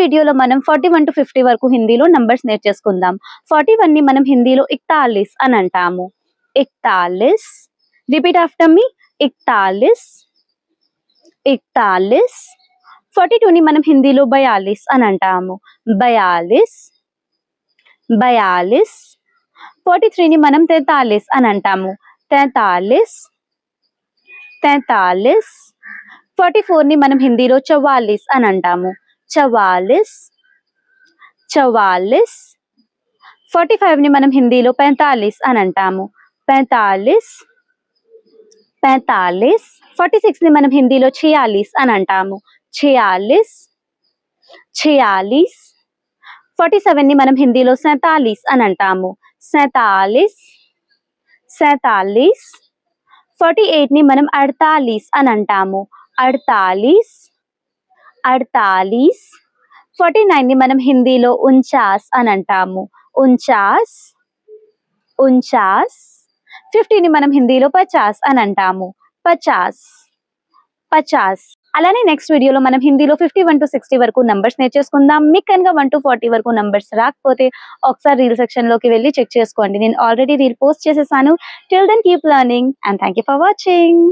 వీడియోలో మనం 41 to 50 వరకు హిందీలో నంబర్స్ నేర్చేసుకుందాం. 41 ని మనం హిందీలో 41 అని అంటాము. 41. రిపీట్ ఆఫ్టర్ మీ. 41. 41. 42 ని మనం హిందీలో 42 అని అంటాము. 42. 42. 43 ని మనం 43 అని అంటాము. 43. 43. 44 ని మనం హిందీలో 44 అని అంటాము. 44. 44. 45 ని మనం హిందీలో 45 అని అంటాము. 45. 45. 46 ని మనం హిందీలో 46 అని అంటాము. 46. 46. 47 ని మనం హిందీలో 47 అని అంటాము. 47. 47. 48 ని మనం 48 అని అంటాము. 48. 48. 49 ని మనం హిందీలో 49 అని అంటాము. 49. 49. 50 ని మనం హిందీలో 50 అని అంటాము. 50. 50. అలానే నెక్స్ట్ వీడియోలో మనం హిందీలో 51 to 60 వరకు నంబర్స్ నేర్చేసుకుందాం. మీకు కనుక 1 to 40 వరకు నంబర్స్ రాకపోతే ఒకసారి రీల్ సెక్షన్ లోకి వెళ్ళి చెక్ చేసుకోండి. నేను ఆల్రెడీ రీల్ పోస్ట్ చేసేసాను. Till then keep learning and thank you for watching.